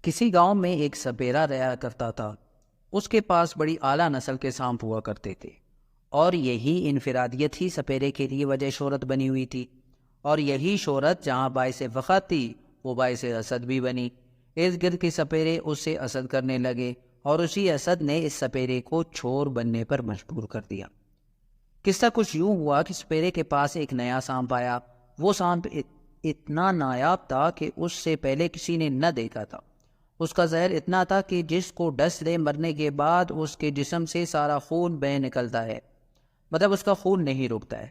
کسی گاؤں میں ایک سپیرا رہا کرتا تھا۔ اس کے پاس بڑی اعلیٰ نسل کے سانپ ہوا کرتے تھے، اور یہی انفرادیت ہی سپیرے کے لیے وجہ شہرت بنی ہوئی تھی، اور یہی شہرت جہاں باعث فخر تھی وہ باعث حسد بھی بنی۔ ارد گرد کے سپیرے اس سے حسد کرنے لگے، اور اسی حسد نے اس سپیرے کو چور بننے پر مجبور کر دیا۔ قصہ کچھ یوں ہوا کہ سپیرے کے پاس ایک نیا سانپ آیا۔ وہ سانپ اتنا نایاب تھا کہ اس سے پہلے کسی نے نہ دیکھا تھا۔ اس کا زہر اتنا تھا کہ جس کو ڈس لے مرنے کے بعد اس کے جسم سے سارا خون بہہ نکلتا ہے، مطلب اس کا خون نہیں رکتا ہے۔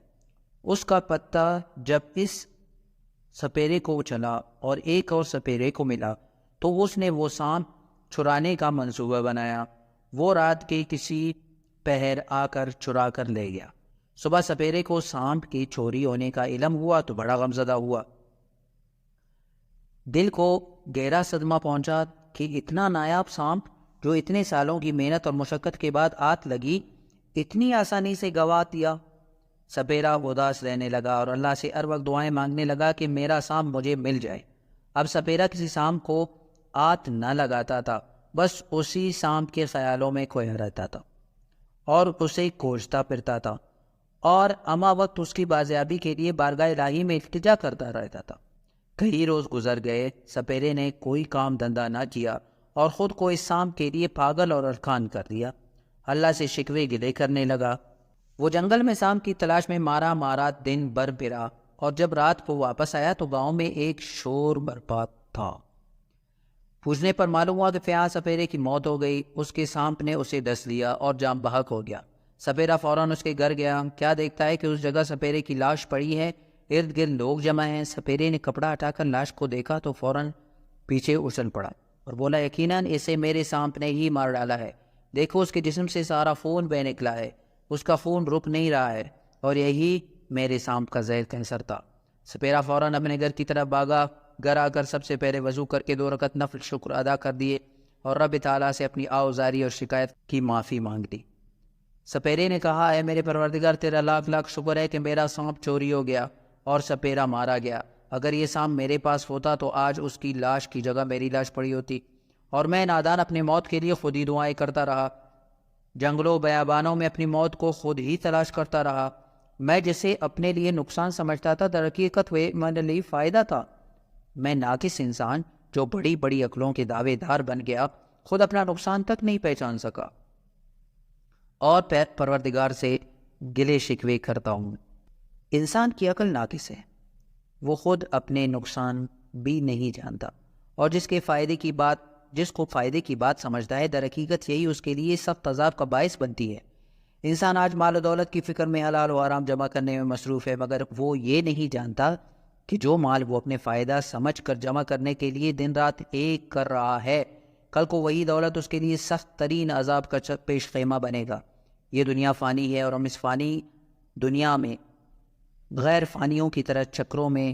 اس کا پتہ جب اس سپیرے کو چلا اور ایک اور سپیرے کو ملا تو اس نے وہ سانپ چھرانے کا منصوبہ بنایا۔ وہ رات کے کسی پہر آ کر چرا کر لے گیا۔ صبح سپیرے کو سانپ کی چوری ہونے کا علم ہوا تو بڑا غمزدہ ہوا۔ دل کو گہرا صدمہ پہنچا کہ اتنا نایاب سانپ جو اتنے سالوں کی محنت اور مشقت کے بعد ہاتھ لگی، اتنی آسانی سے گنوا دیا۔ سپیرا اداس رہنے لگا اور اللہ سے ہر وقت دعائیں مانگنے لگا کہ میرا سانپ مجھے مل جائے۔ اب سپیرا کسی سانپ کو ہاتھ نہ لگاتا تھا، بس اسی سانپ کے خیالوں میں کھویا رہتا تھا اور اسے کھوجتا پھرتا تھا، اور اما وقت اس کی بازیابی کے لیے بارگاہ الہی میں التجا کرتا رہتا تھا۔ کئی روز گزر گئے، سپیرے نے کوئی کام دھندا نہ کیا اور خود کو اس سانپ کے لیے پاگل اور ہلکان کر دیا۔ اللہ سے شکوے گلے کرنے لگا۔ وہ جنگل میں سانپ کی تلاش میں مارا دن بھر پھرا، اور جب رات کو واپس آیا تو گاؤں میں ایک شور برپا تھا۔ پوچھنے پر معلوم ہوا کہ فیاض سپیرے کی موت ہو گئی۔ اس کے سانپ نے اسے ڈس لیا اور جاں بحق ہو گیا۔ سپیرا فوراً اس کے گھر گیا۔ کیا دیکھتا ہے کہ اس جگہ سپیرے کی لاش پڑی ہے، ارد گرد لوگ جمع ہیں۔ سپیرے نے کپڑا ہٹا کر لاش کو دیکھا تو فوراً پیچھے اچھل پڑا اور بولا، یقیناً اسے میرے سانپ نے ہی مار ڈالا ہے۔ دیکھو اس کے جسم سے سارا خون بہہ نکلا ہے، اس کا خون رک نہیں رہا ہے، اور یہی میرے سانپ کا زہر کینسر تھا۔ سپیرا فوراً اپنے گھر کی طرف بھاگا۔ گھر آ کر سب سے پہلے وضو کر کے 2 رکعت نفل شکر ادا کر دیے اور رب تعالیٰ سے اپنی آوزاری اور شکایت کی معافی مانگ لی۔ سپیرے نے کہا، اے میرے پروردگار، تیرا لاکھ لاکھ شکر ہے کہ میرا سانپ چوری ہو گیا اور سپیرا مارا گیا۔ اگر یہ سانپ میرے پاس ہوتا تو آج اس کی لاش کی جگہ میری لاش پڑی ہوتی، اور میں نادان اپنے موت کے لیے خود ہی دعائیں کرتا رہا، جنگلوں بیابانوں میں اپنی موت کو خود ہی تلاش کرتا رہا۔ میں جسے اپنے لیے نقصان سمجھتا تھا در حقیقت وہ میرے لیے فائدہ تھا۔ میں ناقص انسان جو بڑی بڑی عقلوں کے دعوے دار بن گیا، خود اپنا نقصان تک نہیں پہچان سکا، اور پروردگار سے گلے شکوے کرتا ہوں۔ انسان کی عقل ناقص ہے، وہ خود اپنے نقصان بھی نہیں جانتا، اور جس کو فائدے کی بات سمجھتا ہے در حقیقت یہی اس کے لیے سخت عذاب کا باعث بنتی ہے۔ انسان آج مال و دولت کی فکر میں حلال و حرام جمع کرنے میں مصروف ہے، مگر وہ یہ نہیں جانتا کہ جو مال وہ اپنے فائدہ سمجھ کر جمع کرنے کے لیے دن رات ایک کر رہا ہے، کل کو وہی دولت اس کے لیے سخت ترین عذاب کا پیش خیمہ بنے گا۔ یہ دنیا فانی ہے، اور ہم اس فانی دنیا میں غیر فانیوں کی طرح چکروں میں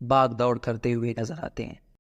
بھاگ دوڑ کرتے ہوئے نظر آتے ہیں۔